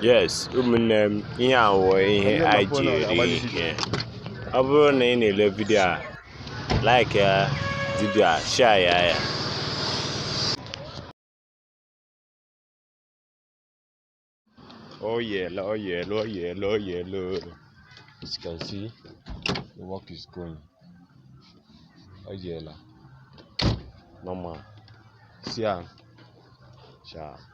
Yes, umunem ihe awo ihe ijiri ihe. Ọ bụrụ na ị na-ele video a, like ya video a, share ya. Oh yeah. As you can see, the work is going. Oh yeah. Normal. See ya. Ciao.